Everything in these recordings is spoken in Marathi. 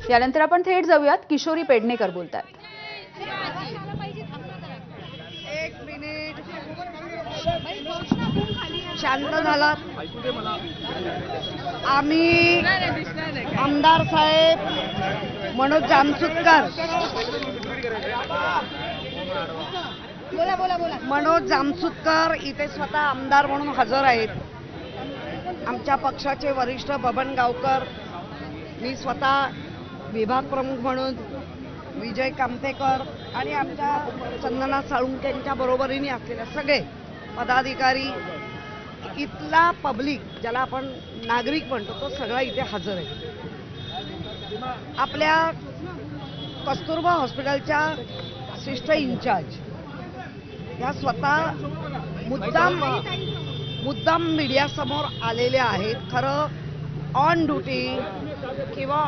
यानंतर आपण थेट जाऊयात, किशोरी पेडणेकर बोलतात. एक मिनिट शांत झाला. आम्ही आमदार साहेब मनोज जामसुतकर मनोज जामसुतकर इथे स्वतः आमदार म्हणून हजर आहेत. आमच्या पक्षाचे वरिष्ठ बबन गावकर, मी स्वतः विभाग प्रमुख म्हणून विजय कामतेकर आणि आमच्या चंदना साळुंकेंच्या बरोबरीने असलेले सगळे पदाधिकारी, इथला पब्लिक ज्याला आपण नागरिक म्हणतो तो सगळा इथे हजर आहे. आपल्या कस्तुरबा हॉस्पिटलच्या असिस्टंट इंचार्ज या स्वतः मुद्दाम मीडियासमोर आलेल्या आहेत. खरं ऑन ड्युटी किंवा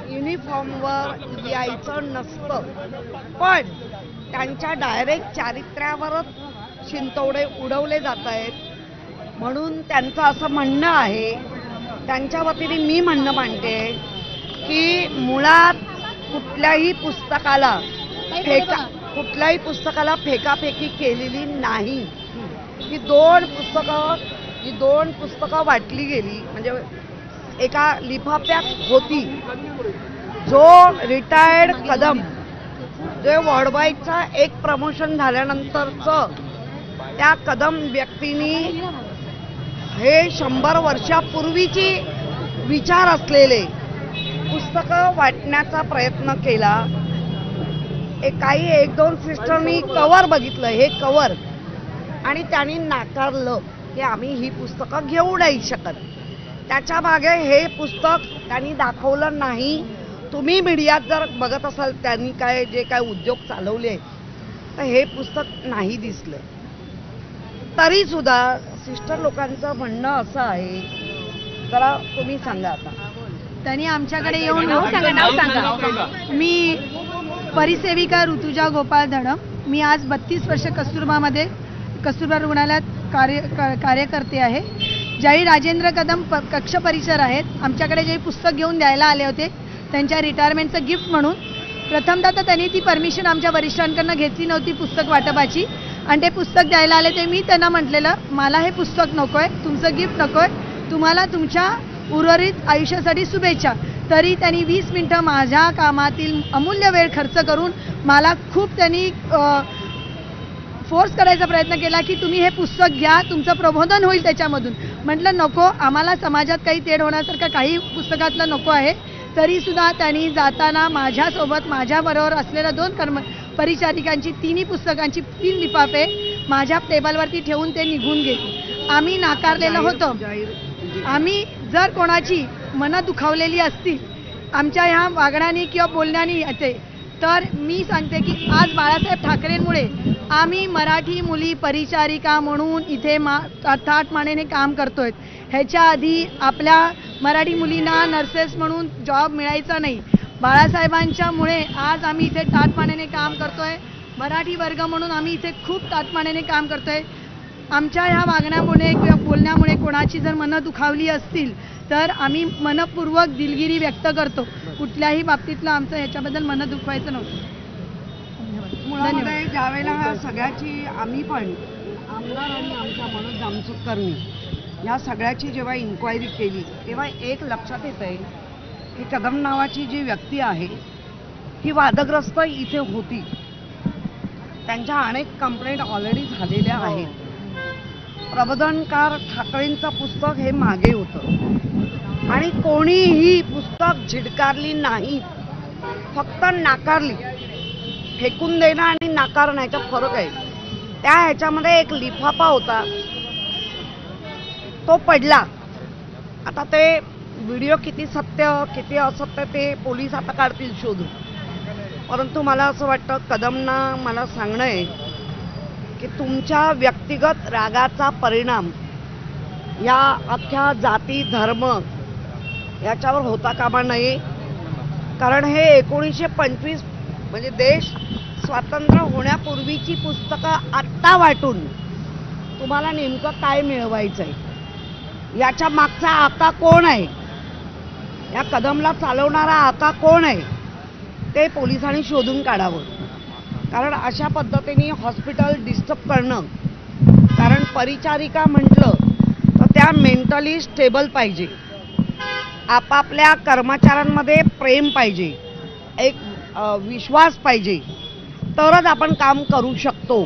युनिफॉर्मवर यायचं नसतं, पण त्यांच्या डायरेक्ट चारित्र्यावरच शिंतोडे उडवले जात आहेत. म्हणून त्यांचं असं म्हणणं आहे, त्यांच्या वतीने मी म्हणणं मांडते की मुळात कुठल्याही पुस्तकाला फेकाफेकी केलेली नाही. ही दोन पुस्तकं वाटली गेली, म्हणजे एका लिफाफ्यात होती. जो रिटायर्ड कदम, जे वॉर्डबॉयचा एक प्रमोशन झाल्यानंतरचं त्या कदम व्यक्तींनी हे 100 वर्षापूर्वीची विचार असलेले पुस्तकं वाटण्याचा प्रयत्न केला. काही 1-2 सिस्टरनी कवर बघितलं, हे कवर, आणि त्यांनी नाकारलं की आम्ही ही पुस्तकं घेऊ नाही शकत. त्याच्या मागे हे पुस्तक त्यांनी दाखवलं नाही. तुम्ही मीडियात जर बघत असाल त्यांनी जे काय उद्योग चालवले तर हे पुस्तक नाही दिसलं. तरी सुद्धा सिस्टर लोकांचं म्हणणं असं आहे, जरा तुम्ही सांगा. आता त्यांनी आमच्याकडे येऊन नाव सांगा. मी परिसेविका ऋतुजा गोपाळ धडम. मी आज 32 वर्ष कस्तुरबा रुग्णालयात कार्य करते आहे. ज्यावेळी राजेंद्र कदम कक्ष परिसर आहेत, आमच्याकडे जे पुस्तक घेऊन द्यायला आले होते त्यांच्या रिटायरमेंटचं गिफ्ट म्हणून, प्रथमतः तर त्यांनी ती परमिशन आमच्या वरिष्ठांकडून घेतली नव्हती पुस्तक वाटपाची, आणि ते पुस्तक द्यायला आले. ते मी त्यांना म्हटलेलं, मला हे पुस्तक नको आहे, तुमचं गिफ्ट नको आहे, तुम्हाला तुमच्या उर्वरित आयुष्यासाठी शुभेच्छा. तरी त्यांनी 20 मिनिटं माझ्या कामातील अमूल्य वेळ खर्च करून मला खूप त्यांनी फोर्स करायचा प्रयत्न केला की तुम्ही हे पुस्तक घ्या, तुमचं प्रबोधन होईल त्याच्यामधून. म्हटलं नको, आम्हाला समाजात काही तेढ होण्यासारखं काही पुस्तकातलं नको आहे. तरीसुद्धा त्यांनी जाताना माझ्यासोबत माझ्याबरोबर असलेल्या 2 परिचारिकांची 3 पुस्तकांची 3 लिफाफे माझ्या टेबलवरती ठेवून ते निघून गेले. आम्ही नाकारलेलं होतं. आम्ही जर कोणाची मनं दुखावलेली असतील आमच्या ह्या वागण्याने किंवा बोलण्याने येते, तर मी सांगते की आज बाळासाहेब ठाकरेंमुळे आम्ही मराठी मुली परिचारिका म्हणून इथे ताठमानेने काम करतोय. ह्याच्या आधी आपल्या मराठी मुलींना नर्सेस म्हणून जॉब मिळायचा नाही. बाळासाहेबांच्यामुळे आज आम्ही इथे ताठमानेने काम करतोय. मराठी वर्ग म्हणून आम्ही इथे खूप ताठमानेने काम करतोय. आमच्या ह्या वागण्यामुळे किंवा बोलण्यामुळे कोणाची जर मनं दुखावली असतील तर आम्ही मनपूर्वक दिलगिरी व्यक्त करतो. कुठल्याही बाबतीतलं आमचं ह्याच्याबद्दल मनं दुखवायचं नव्हतं. मुळामध्ये ज्यावेळेला ह्या सगळ्याची आम्ही पण आमदार आणि आमच्या मनोज जामसुतकरनी या सगळ्याची जेव्हा इन्क्वायरी केली तेव्हा एक लक्षात येत आहे की कदम नावाची जी व्यक्ती आहे ही वादग्रस्त इथे होती. त्यांच्या अनेक कंप्लेंट ऑलरेडी झालेल्या आहेत. प्रबोधनकार ठाकरेंचं पुस्तक हे मागे होतं आणि कोणीही पुस्तक झिडकारली नाही, फक्त नाकारली. फेकून देणं आणि नाकारण्याचा फरक आहे. त्या ह्याच्यामध्ये एक लिफाफा होता, तो पडला. आता ते व्हिडिओ किती सत्य किती असत्य ते पोलीस आता काढतील शोधून. परंतु मला असं वाटतं कदमना मला सांगणं आहे की तुमच्या व्यक्तिगत रागाचा परिणाम या अख्ख्या जाती धर्म याच्यावर होता कामा नये. कारण हे 1925 म्हणजे देश स्वातंत्र्य होण्यापूर्वीची पुस्तकं आत्ता वाटून तुम्हाला नेमकं काय मिळवायचं आहे, याच्या मागचा आता कोण आहे या कदमला चालवणारा आका कोण आहे ते पोलिसांनी शोधून काढावं. कारण अशा पद्धतीने हॉस्पिटल डिस्टर्ब करणं, कारण परिचारिका म्हटलं तर त्या मेंटली स्टेबल पाहिजे, आपापल्या कर्मचाऱ्यांमध्ये प्रेम पाहिजे, एक विश्वास पाहिजे, तरच आपण काम करू शकतो.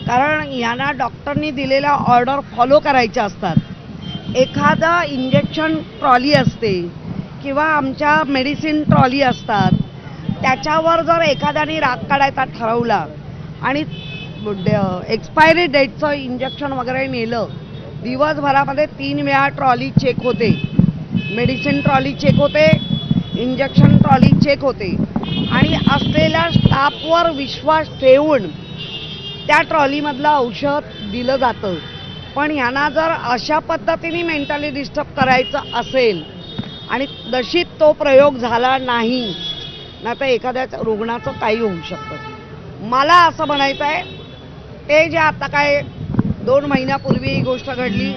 कारण यांना डॉक्टरनी दिलेल्या ऑर्डर फॉलो करायच्या असतात. एखादा इंजेक्शन ट्रॉली असते किंवा आमच्या मेडिसिन ट्रॉली असतात, त्याच्यावर जर एखाद्याने राग काढायचा ठरवला आणि एक्सपायरी डेटचं इंजेक्शन वगैरे नेलं, दिवसभरामध्ये 3 वेळा ट्रॉली चेक होते, मेडिसिन ट्रॉली चेक होते, इंजेक्शन ट्रॉली चेक होते आणि असलेल्या स्टाफवर विश्वास ठेवून त्या ट्रॉलीमधलं औषध दिलं जातं. पण यांना जर अशा पद्धतीने मेंटली डिस्टर्ब करायचं असेल आणि नशीब तो प्रयोग झाला नाही ना, तर एखाद्या रुग्णाचं काही होऊ शकतं. मला असं म्हणायचं आहे, ते जे आता काय 2 महिन्यापूर्वी ही गोष्ट घडली,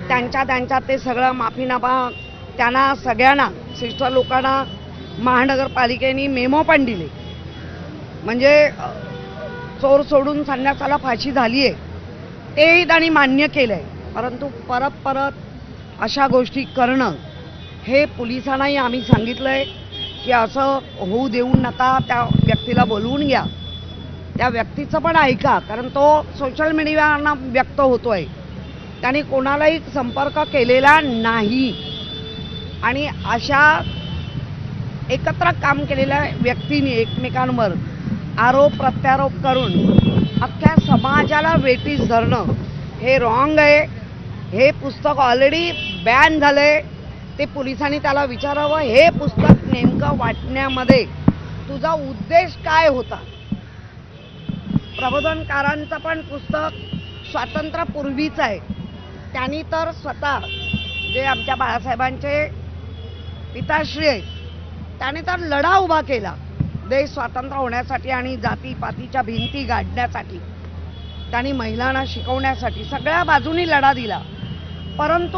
त्यांच्या ते सगळं माफीनामा त्यांना सगळ्यांना सिस्टर लोकांना महानगरपालिकेने मेमो पण दिले. म्हणजे चोर सोडून संन्यासाला फाशी झाली आहे तेही त्यांनी मान्य केलंय. परंतु परत अशा गोष्टी करणं हे पोलिसांनाही आम्ही सांगितलंय की असं होऊ देऊ नका. त्या व्यक्तीला बोलवून घ्या, त्या व्यक्तीचं पण ऐका, कारण तो सोशल मीडियावरनं व्यक्त होतोय. त्याने कोणालाही संपर्क केलेला नाही आणि अशा एकत्र काम केलेल्या व्यक्तींनी एकमेकांवर आरोप प्रत्यारोप करून अख्ख्या समाजाला वेठीस धरणं हे रॉंग आहे. हे पुस्तक ऑलरेडी बॅन झालंय. ते पोलिसांनी त्याला विचारावं, हे पुस्तक नेमकं वाटण्यामध्ये तुझा उद्देश काय होता. प्रबोधनकारांचं पण पुस्तक स्वातंत्र्यापूर्वीच आहे. त्यांनी तर स्वतः जे आमच्या बाळासाहेबांचे पिताश्री आहेत, त्याने तर लढा उभा केला देश स्वतंत्र होण्यासाठी आणि जातीपातीच्या भिंती गाडण्यासाठी. त्यांनी महिलांना शिकवण्यासाठी सगळ्या बाजूनी लढा दिला. परंतु